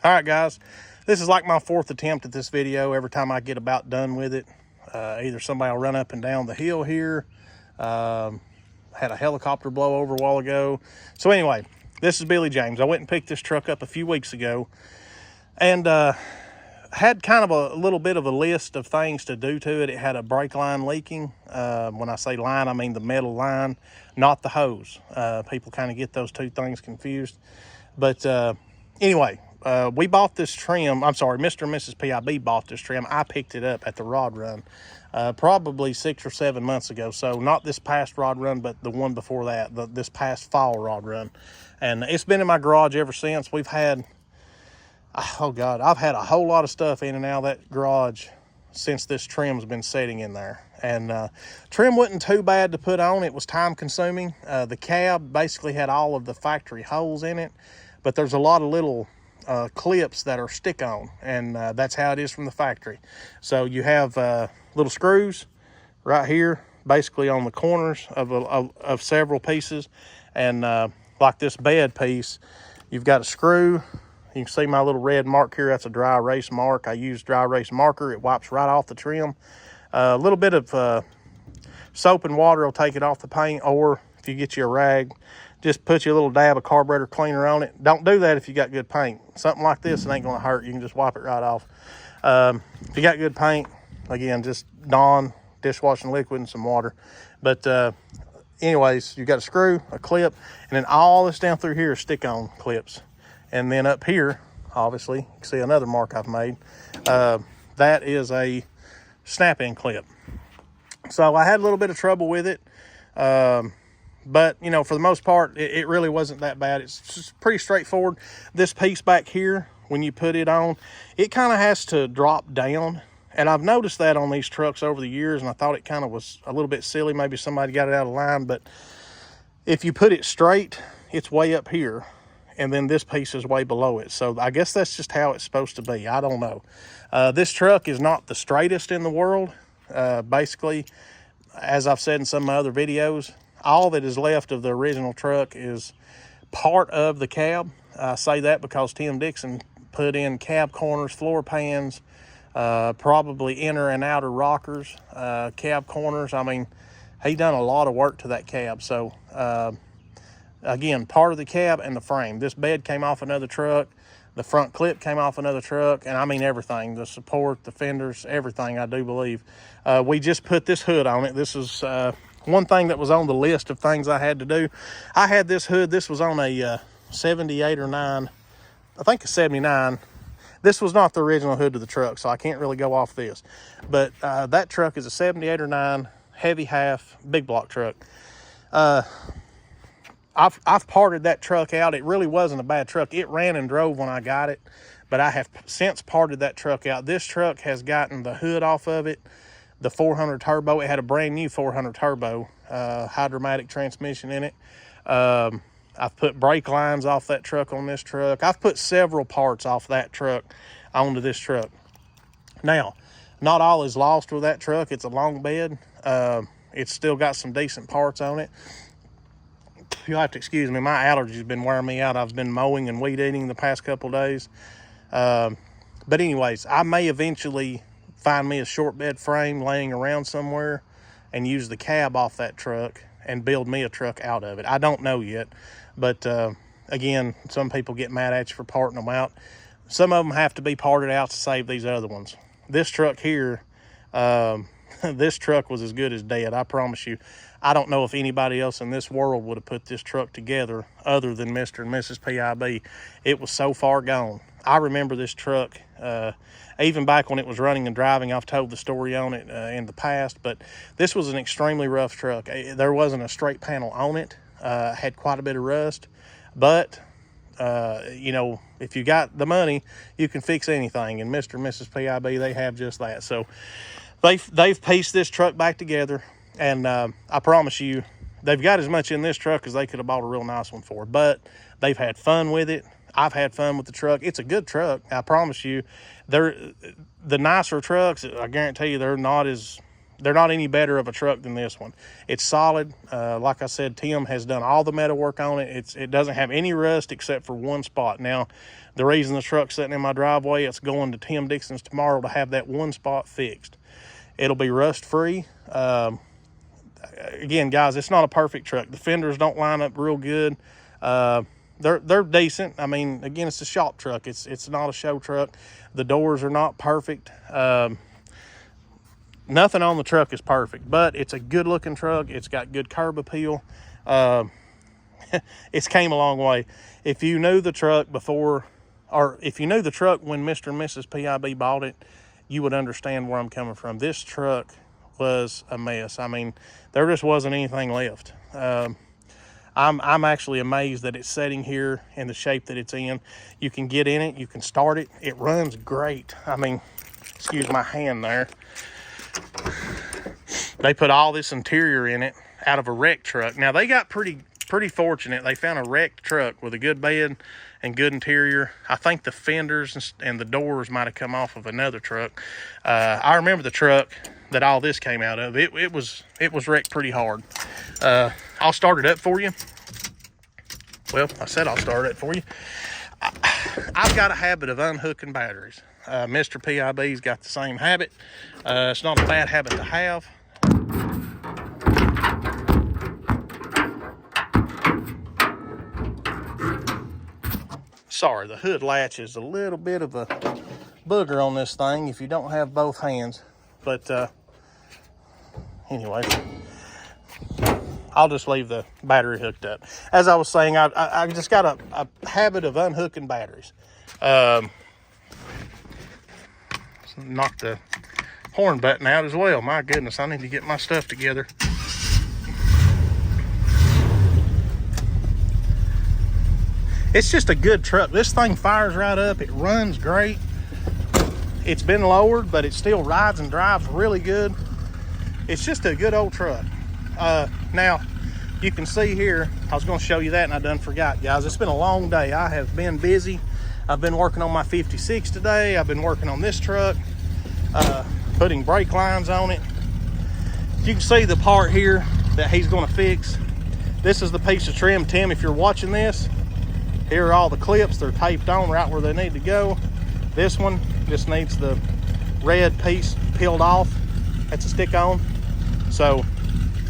All right, guys, this is like my fourth attempt at this video. Every time I get about done with it, either somebody will run up and down the hill here. Had a helicopter blow over a while ago. So anyway, this is Billy James. I went and picked this truck up a few weeks ago and had kind of a little bit of a list of things to do to it. It had a brake line leaking. When I say line, I mean the metal line, not the hose. People kind of get those two things confused. But anyway, we bought this trim. I'm sorry, Mr. and Mrs. PIB bought this trim. I picked it up at the rod run probably 6 or 7 months ago. So not this past rod run, but the one before that, this past fall rod run. And it's been in my garage ever since. We've had, oh God, I've had a whole lot of stuff in and out of that garage since this trim's been sitting in there. And trim wasn't too bad to put on. It was time consuming. The cab basically had all of the factory holes in it, but there's a lot of little clips that are stick on, and that's how it is from the factory. So you have little screws right here, basically on the corners of several pieces. And like this bed piece, you've got a screw. You can see my little red mark here. That's a dry erase mark. I use dry erase marker. It wipes right off the trim. A little bit of soap and water will take it off the paint, or if you get you a rag, just put you a little dab of carburetor cleaner on it. Don't do that if you got good paint. Something like this, it ain't gonna hurt. You can just wipe it right off. If you got good paint, again, just Dawn dishwashing liquid and some water. But anyways, you got a screw, a clip, and then all this down through here is stick-on clips. And then up here, obviously, you can see another mark I've made. That is a snap-in clip. So I had a little bit of trouble with it. But, you know, for the most part, it really wasn't that bad. It's just pretty straightforward. This piece back here, when you put it on, it kind of has to drop down. And I've noticed that on these trucks over the years, and I thought it kind of was a little bit silly. Maybe somebody got it out of line. But if you put it straight, it's way up here, and then this piece is way below it. So I guess that's just how it's supposed to be. I don't know. This truck is not the straightest in the world. Basically, as I've said in some of my other videos, all that is left of the original truck is part of the cab. I say that because Tim Dixon put in cab corners, floor pans, probably inner and outer rockers, cab corners. I mean, he done a lot of work to that cab. So, again, part of the cab and the frame. This bed came off another truck. The front clip came off another truck. And I mean everything. The support, the fenders, everything, I do believe. We just put this hood on it. This is one thing that was on the list of things I had to do. I had this hood. This was on a 78 or 9. I think a 79. This was not the original hood of the truck, so I can't really go off this. But that truck is a 78 or 9 heavy half big block truck. I've parted that truck out. It really wasn't a bad truck. It ran and drove when I got it, but I have since parted that truck out. This truck has gotten the hood off of it, the 400 turbo. It had a brand new 400 turbo, hydromatic transmission in it. I've put brake lines off that truck on this truck. I've put several parts off that truck onto this truck. Now, not all is lost with that truck. It's a long bed. It's still got some decent parts on it. You'll have to excuse me. My allergies have been wearing me out. I've been mowing and weed eating the past couple of days. But anyways, I may eventually find me a short bed frame laying around somewhere and use the cab off that truck and build me a truck out of it. I don't know yet. But again, some people get mad at you for parting them out. Some of them have to be parted out to save these other ones. This truck here, this truck was as good as dead, I promise you. I don't know if anybody else in this world would have put this truck together other than Mr. and Mrs. PIB. It was so far gone. I remember this truck, even back when it was running and driving. I've told the story on it in the past, but this was an extremely rough truck. There wasn't a straight panel on it. Had quite a bit of rust, but you know, if you got the money, you can fix anything. And Mr. and Mrs. PIB, they have just that. So they've pieced this truck back together. And I promise you, they've got as much in this truck as they could have bought a real nice one for. But they've had fun with it. I've had fun with the truck. It's a good truck. I promise you. The nicer trucks, I guarantee you, they're not as they're not any better of a truck than this one. It's solid. Like I said, Tim has done all the metal work on it. It doesn't have any rust except for one spot. Now, the reason the truck's sitting in my driveway, it's going to Tim Dixon's tomorrow to have that one spot fixed. It'll be rust free. Again, guys, it's not a perfect truck. The fenders don't line up real good. They're decent. I mean, again, it's a shop truck. It's not a show truck. The doors are not perfect. Nothing on the truck is perfect, but it's a good looking truck. It's got good curb appeal. It's came a long way. If you knew the truck before, or if you knew the truck when Mr. and Mrs. PIB bought it, you would understand where I'm coming from. This truck was a mess. I mean, there just wasn't anything left. I'm actually amazed that it's sitting here in the shape that it's in. You can get in it, you can start it. It runs great. I mean, excuse my hand there. They put all this interior in it out of a wrecked truck. Now, they got pretty fortunate. They found a wrecked truck with a good bed and good interior. I think the fenders and the doors might have come off of another truck. I remember the truck that all this came out of. It was wrecked pretty hard. I'll start it up for you. Well, I said I'll start it for you. I've got a habit of unhooking batteries. Mr. PIB's got the same habit. It's not a bad habit to have. Sorry, the hood latch is a little bit of a booger on this thing if you don't have both hands. But anyway, I'll just leave the battery hooked up. As I was saying, I just got a habit of unhooking batteries. Knock the horn button out as well. My goodness, I need to get my stuff together. It's just a good truck. This thing fires right up. It runs great. It's been lowered, but it still rides and drives really good. It's just a good old truck. Now, you can see here, I was going to show you that and I done forgot, guys. It's been a long day. I have been busy. I've been working on my 56 today. I've been working on this truck, putting brake lines on it. You can see the part here that he's going to fix. This is the piece of trim. Tim, if you're watching this, here are all the clips. They're taped on right where they need to go. This one just needs the red piece peeled off. That's a stick on. So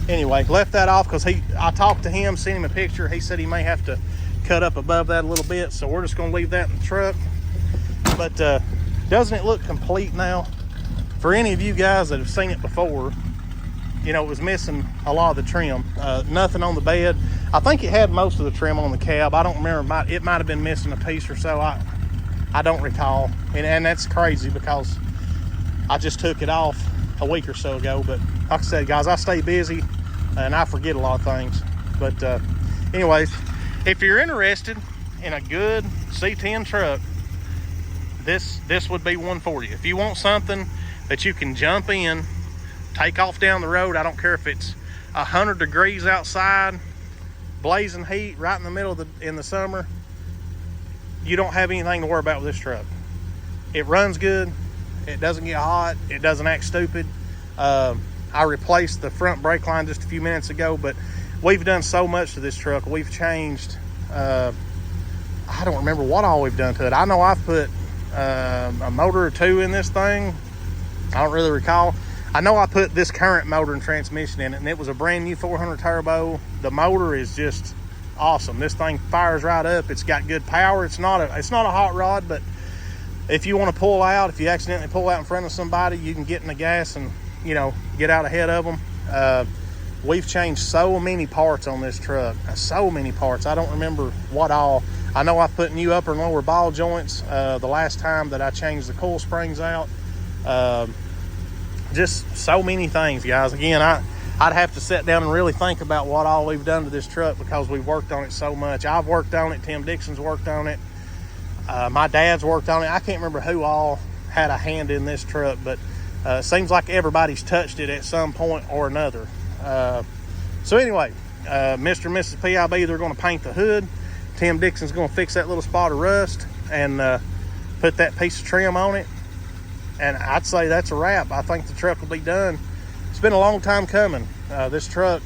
anyway, left that off because I talked to him, sent him a picture. He said he may have to cut up above that a little bit, so we're just going to leave that in the truck. But doesn't it look complete now? For any of you guys that have seen it before, you know, it was missing a lot of the trim. Nothing on the bed. I think it had most of the trim on the cab. I don't remember. It might have been missing a piece or so. I don't recall. And that's crazy because I just took it off a week or so ago. But like I said, guys, I stay busy and I forget a lot of things. But anyways, if you're interested in a good C10 truck, this would be one for you. If you want something that you can jump in, take off down the road, I don't care if it's 100 degrees outside, blazing heat right in the middle of in the summer, you don't have anything to worry about with this truck. It runs good. It doesn't get hot. It doesn't act stupid. I replaced the front brake line just a few minutes ago, but we've done so much to this truck. We've changed, I don't remember what all we've done to it. I know I've put a motor or two in this thing. I don't really recall. I know I put this current motor and transmission in it, and it was a brand new 400 turbo. The motor is just awesome. This thing fires right up. It's got good power. It's not a hot rod, but if you want to pull out, if you accidentally pull out in front of somebody, you can get in the gas and, you know, get out ahead of them. We've changed so many parts on this truck. So many parts. I don't remember what all. I know I put new upper and lower ball joints the last time that I changed the coil springs out. Just so many things, guys. Again, I'd have to sit down and really think about what all we've done to this truck because we've worked on it so much. I've worked on it. Tim Dixon's worked on it. My dad's worked on it. I can't remember who all had a hand in this truck, but it seems like everybody's touched it at some point or another. So anyway, Mr. and Mrs. PIB, they're going to paint the hood. Tim Dixon's going to fix that little spot of rust and put that piece of trim on it. And I'd say that's a wrap. I think the truck will be done. It's been a long time coming. This truck,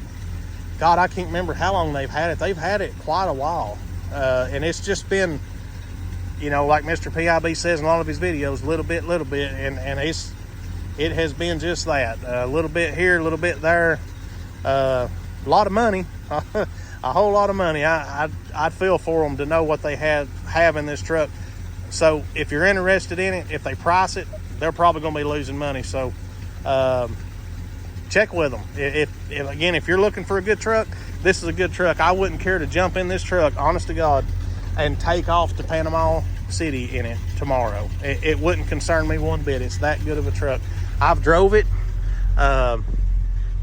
God, I can't remember how long they've had it. They've had it quite a while. And it's just been, you know, like Mr. PIB says in a lot of his videos, little bit, and it has been just that. A little bit here, a little bit there. A lot of money, a whole lot of money. I'd feel for them to know what they have in this truck. So if you're interested in it, if they price it, they're probably going to be losing money. So check with them. If you're looking for a good truck, this is a good truck. I wouldn't care to jump in this truck, honest to God, and take off to Panama City in it tomorrow. It wouldn't concern me one bit. It's that good of a truck. I've drove it.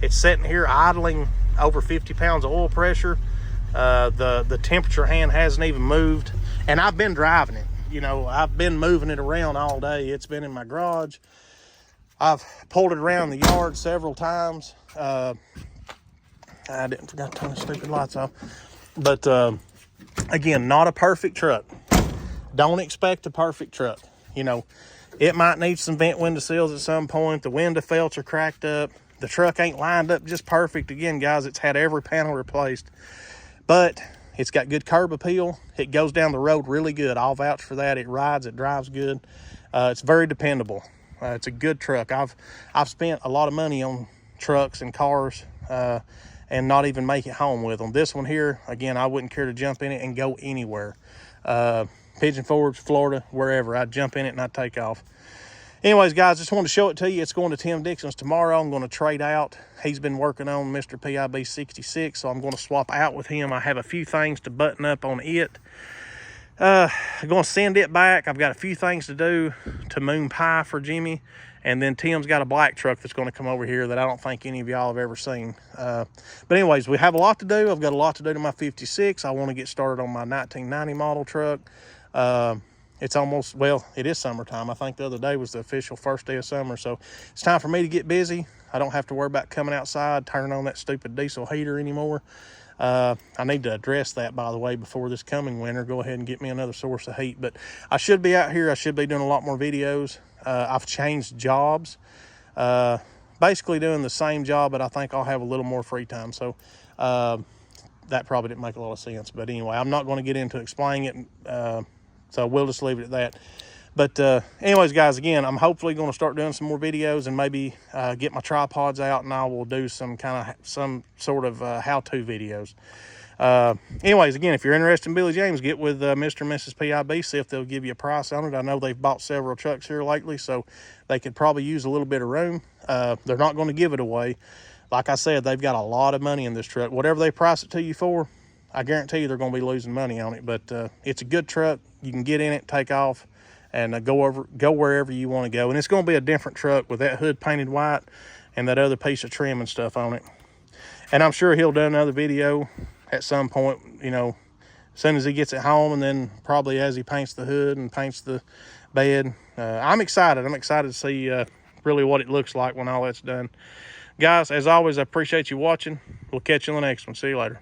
It's sitting here idling over 50 pounds of oil pressure. The temperature hand hasn't even moved, and I've been driving it. You know, I've been moving it around all day. It's been in my garage. I've pulled it around the yard several times. I forgot to turn the stupid lights off. But again, not a perfect truck. Don't expect a perfect truck. You know, it might need some vent window sills at some point. The window felts are cracked up. The truck ain't lined up just perfect. Again, guys, it's had every panel replaced. But it's got good curb appeal. It goes down the road really good. I'll vouch for that. It rides, it drives good. It's very dependable. It's a good truck. I've spent a lot of money on trucks and cars and not even make it home with them. This one here, again, I wouldn't care to jump in it and go anywhere. Pigeon Forge, Florida, wherever. I'd jump in it and I'd take off. Anyways, guys, just wanted to show it to you. It's going to Tim Dixon's tomorrow. I'm going to trade out. He's been working on Mr. PIB 66, so I'm going to swap out with him. I have a few things to button up on it. I'm going to send it back. I've got a few things to do to moon pie for Jimmy. And then Tim's got a black truck that's going to come over here that I don't think any of y'all have ever seen. But anyways, we have a lot to do. I've got a lot to do to my 56. I want to get started on my 1990 model truck. It's almost, well, it is summertime. I think the other day was the official first day of summer. So it's time for me to get busy. I don't have to worry about coming outside, turning on that stupid diesel heater anymore. I need to address that, by the way, before this coming winter. Go ahead and get me another source of heat. But I should be out here. I should be doing a lot more videos. I've changed jobs. Basically doing the same job, but I think I'll have a little more free time. So that probably didn't make a lot of sense. But anyway, I'm not going to get into explaining it. So we'll just leave it at that. But anyways, guys, again, I'm hopefully going to start doing some more videos and maybe get my tripods out, and I will do some sort of how-to videos. Anyways, again, if you're interested in Billy James, get with Mr. and Mrs. PIB, see if they'll give you a price on it. I know they've bought several trucks here lately, so they could probably use a little bit of room. They're not going to give it away. Like I said, they've got a lot of money in this truck. Whatever they price it to you for, I guarantee you they're going to be losing money on it. But it's a good truck. You can get in it, take off, and go wherever you want to go. And it's going to be a different truck with that hood painted white and that other piece of trim and stuff on it. And I'm sure he'll do another video at some point, you know, as soon as he gets it home, and then probably as he paints the hood and paints the bed. I'm excited. I'm excited to see really what it looks like when all that's done. Guys, as always, I appreciate you watching. We'll catch you in the next one. See you later.